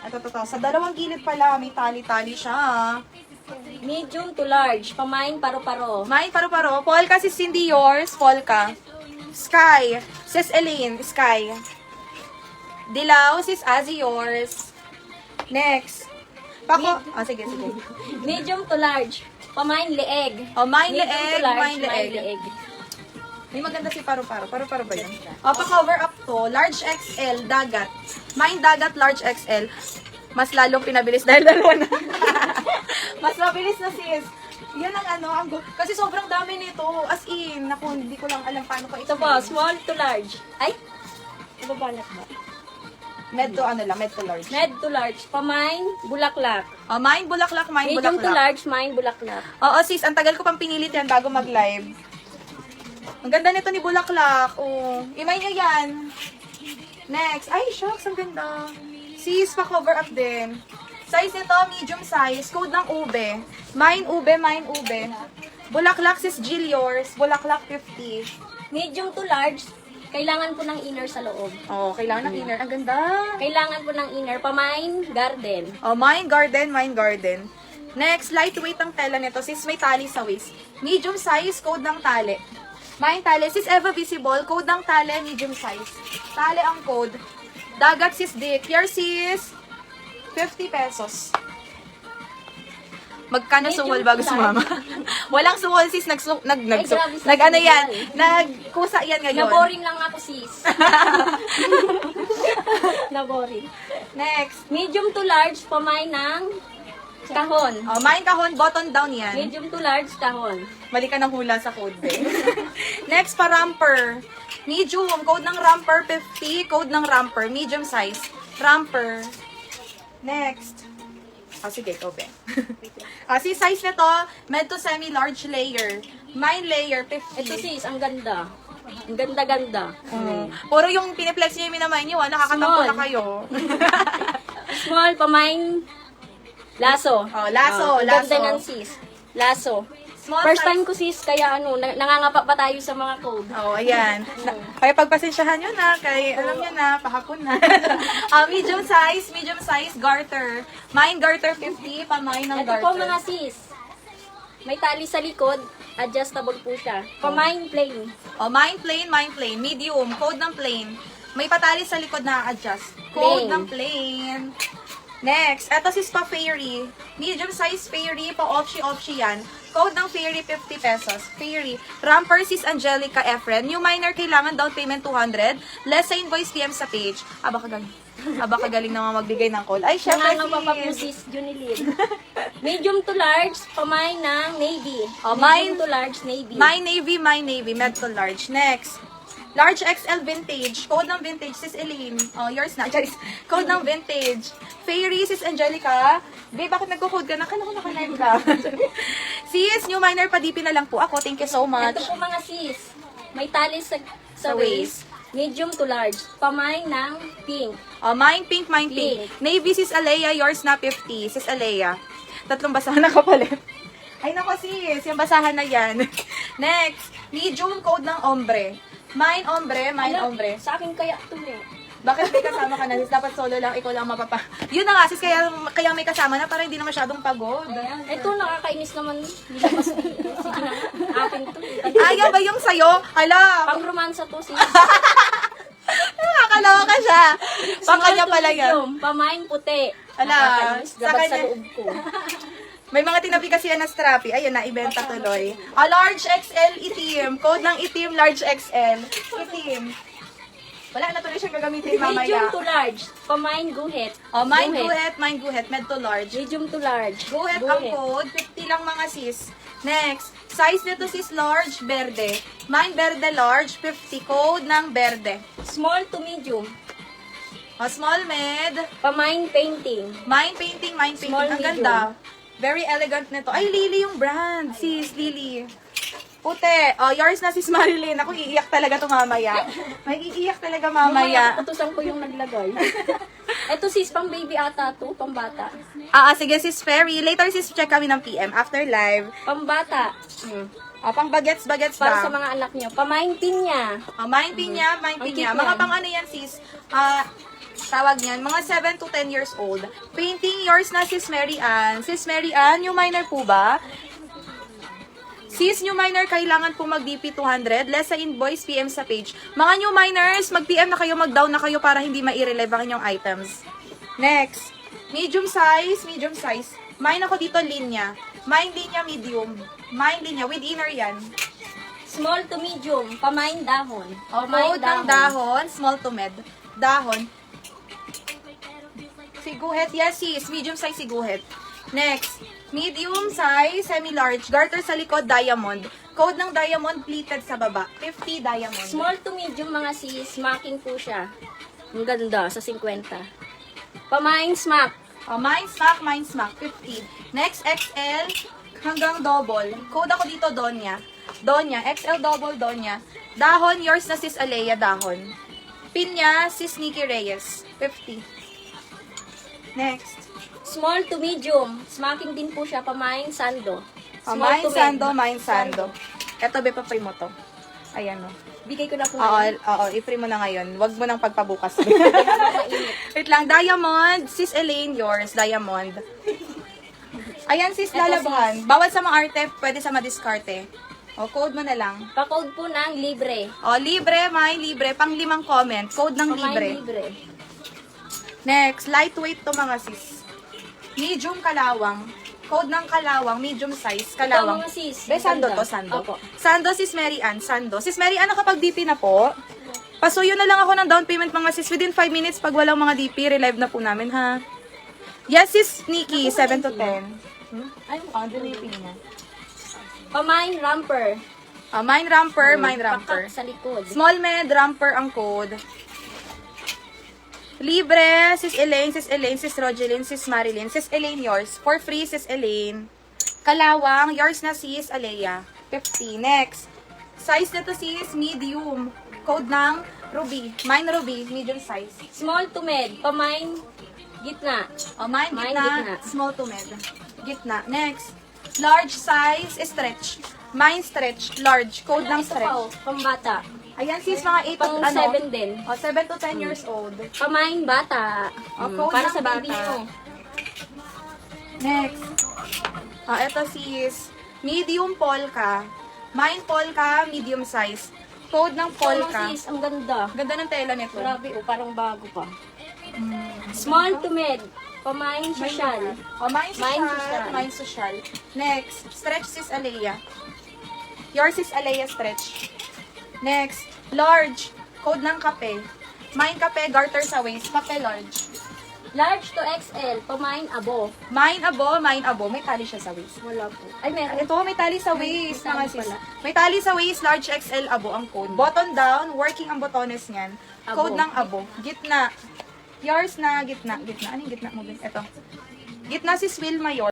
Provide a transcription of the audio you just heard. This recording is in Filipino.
Ito. Sa dalawang gilid pala, may tali-tali siya. Medium to large. Pamain paro-paro. Mine, paro-paro. Polka, sis Cindy, yours. Polka. Sky. Sis Elaine, Sky. Dilaw, sis Azzy, yours. Next. Pako. Sige. Medium to large. Pamain leeg. Mine, Medium leeg. to large. Mine, Pamain leeg. May maganda si paro-paro. Paro-paro ba yun? Pa-cover up to. Large XL, dagat. Mine, dagat, large XL. Mas lalong pinabilis dahil dalawa na. Mas mabilis na sis. Yan ang kasi sobrang dami nito. As in, naku, hindi ko lang alam paano ko Ito po, small to large. Ay! Nababanat ba? Med to large. Med to large. Pamain, bulaklak. Mine, bulaklak, mine, Medium to bulaklak. large, mine, bulaklak. Oo, sis, ang tagal ko pang pinilit yan bago mag-live. Ang ganda nito ni bulaklak. Oh, imay nyo yan. Next. Ay, shucks, ang ganda. Sis, pa-cover up din. Size nito, medium size. Code ng ube. Mine ube, mine ube. Bulaklak, sis Jill, yours. Bulaklak, 50. Medium to large, kailangan po ng inner sa loob. Oh, kailangan ng inner. Ang ganda. Kailangan po ng inner. Pamain, garden. Oh, mine garden, mine garden. Next, lightweight ang tela nito. Sis, may tali sa waist. Medium size, code ng tali. Mine tali. Sis, Eva Visible, code ng tali, medium size. Tali ang code. Dagat, sis Dick. Here, sis. 50 pesos. Magkano Medyo suwal bago lang. sumama? Walang suwal, sis. Grabe sa Nag-ano suwal. yan? Nagkusa yan ngayon. Naboring lang ako, sis. Naboring. Next. Medium to large, pamain ng kahon. Oh, mine kahon, button down yan. Medium to large, kahon. Mali ka ng hula sa code, be. Next, pa ramper. Medium, code ng ramper 50, code ng ramper, medium size. Ramper. Next. Sige, ikaw, be. Si size nito, med to semi-large layer. Mine layer, 50. Ito sis, ang ganda. Ang ganda-ganda. Puro yung piniplex niyo yung minamay niyo, nakakatampo Small. na kayo. Small, pamain, laso. Oh, laso, Ang laso. ganda ng sis. Laso. Small First size. time ko sis, kaya nangangapa pa tayo sa mga code. Oh, ayan. Kaya pagpasensyahan nyo na, kay alam nyo na, pahapon na. Medium size, garter. Mine garter 50, pamain ng Ito garter. po mga sis. May tali sa likod, adjustable po siya. Pamain plain. Oh, mine plain. Medium, code ng plain. May patali sa likod na adjust. Code Plain. ng plain. Next, eto sis pa fairy. Medium size fairy, pa opshi yan. Code ng fairy, 50 pesos. Fairy. Ramper sis Angelica Efren. New minor, kailangan down payment 200. Less sa invoice PM sa page. Baka galing naman magbigay ng call. Ay, syempre Nangangapa pa po sis, Junilin. Medium to large, pamain ng navy. Oh, Medium to large, navy. My Navy, med to large. Next. Large XL vintage. Code ng vintage, sis Elaine. Oh, yours na. Charis. Code ng vintage. Fairy, sis Angelica. Babe, bakit nagko-code ka? Nakala ko naka-live ka. Sis, new minor pa-DP na lang po ako. Thank you so much. Ito po mga sis. May tali sa Sa waist. Medium to large. Pamain ng pink. Oh, mine pink. Pink. Navy, sis Alea. Yours na 50. Sis Alea. Tatlong basahan na kapalit. Ay, nako sis. Yung basahan na yan. Next. Medium, code ng ombre. Mine ombre. Sa akin kaya ito eh. Bakit may kasama ka na, sis? Dapat solo lang, ikaw lang mapapa... Yun na nga, sis, kaya may kasama na para hindi na masyadong pagod. Ito nakakainis naman. Nilabas sige na. Akin to. Ayaw ba yung sayo? Hala, Pang romansa to sis. nakakalawa ka siya. Pang kanya Small to pala yan. medium. Pamain puti. Ala, Nakakainis. sa Gabag sa kanya- loob ko. May mga tinabi kasi yan na strappy. Ayun, na-ibenta tuloy. Large XL itim. Code ng itim, large XL. Itim. Wala na tuloy siyang gagamitin Medium mamaya. to large. Pamain guhit. Oh, mine guhet, med to large. Medium to large. Guhet ang code, 50 lang mga sis. Next, size nito sis large, berde. Mine berde large, 50. Code ng berde. Small to medium. Small med. Pamain painting. Mine painting. Small, Ang medium. ganda. Very elegant nito. Ay, Lily yung brand. Sis, Lily. Puti. Oh, yours na sis Marilyn. Ako iiyak talaga to mamaya. May iiyak talaga mamaya. Utusan ko yung naglagay. Ito sis, pang baby ata to, pang bata. Sige sis Ferry. Later sis check kami ng PM after live. Pang bata. Pang bagets Para sa ba? mga anak nyo. Pamain pinya. Mind pinya, mind Okay pinya. po Mga yan. pang ano yan, sis? Tawag niyan, mga 7 to 10 years old. Painting yours na, Sis Mary Ann. Sis Mary Ann, new minor po ba? Sis, new minor, kailangan po mag-DP 200. Less sa invoice, PM sa page. Mga new minors, mag-PM na kayo, mag-down na kayo para hindi ma-irreleve ang inyong items. Next. Medium size, medium size. Mine ako dito, linya. Mine linya, medium. Mine linya, with inner yan. Small to medium. Pamain dahon. Code ng dahon, small to med. Dahon. Siguhet, yes sis. Medium size siguhet. Next. Medium size, semi-large. Garter sa likod, diamond. Code ng diamond, pleated sa baba. 50 diamond. Small to medium mga sis. Smacking po siya. Ang ganda sa 50. Pamain smack. Mine smack, 50. Next, XL hanggang double. Code ako dito, Donya. Donya, XL double, Donya. Dahon, yours na sis Alea, dahon. Pinya, sis Nikki Reyes, 50. Next. Small to medium. Smacking din po siya. Pamain sando. Mine to sando, med. mine sando. Eto, be, papay mo to. Ayan, o. Bigay ko na po. Oo, i-free mo na ngayon. Huwag mo nang pagpabukas. Wait lang, diamond. Sis Elaine, yours, diamond. Ayan, sis, Eto, lalabahan. Bawal sa mga arte, pwede sa madiskarte. O, code mo na lang. Pa-code po ng libre. O, libre, mine, libre. Pang 5 comment. Code ng Pamain libre. libre. Next, lightweight to mga sis. Medium kalawang. Code ng kalawang, medium size, kalawang. Ito mga sis. Be, sando Ganda. to, sando. Opo. Sando, sis Mary Ann, sando. Sis Mary Ann, nakapag-DP na po. Pasuyo na lang ako ng down payment mga sis. Within 5 minutes, pag walang mga DP, relive na po namin, ha? Yes, sis Nikki, 7 to 10. Ay, doon yung pin niya. Pamain ramper. Mine ramper, mine ramper. Pakak sa likod. Small med, ramper ang code. Libre, sis Elaine, sis Rogeline, sis Marilyn, sis Elaine yours. For free, sis Elaine. Kalawang, yours na sis Alea. 50. Next. Size nito sis, medium. Code ng Ruby. Mine Ruby, medium size. Small to med. Pamain gitna. Mine Mine, gitna, gitna. small to med. Gitna. Next. Large size, stretch. Mine stretch, large. Code ng Ito pa oh, stretch. pambata. Ayan sis, mga 8 to Pang 7 din. 7 to 10 years old. Pamain bata. Code Para ng sa baby bata. nyo. Next. Ito sis. Medium polka. Mine polka, medium size. Code ng Ito polka. mga sis, ang ganda. Ganda ng tela nito. Grabe oh, parang bago pa. Small to med. Pamain social. Mine social. Mine social. Mine social. Next. Stretch sis Alea. Yours is Alea stretch. Next. Large. Code ng kape. Mine kape, garter sa waist. Kape large. Large to XL. Pamain abo. Mine abo, mine abo. May tali siya sa waist. Wala po. Ay, meron. Ito, may tali sa waist, may mga tali sis. pala. May tali sa waist, large XL abo ang code. Button down, working ang botones niyan. Abo. Code ng abo. Gitna. Yours na gitna. Gitna. Anong gitna mo din? Ito. Gitna si Will Mayor.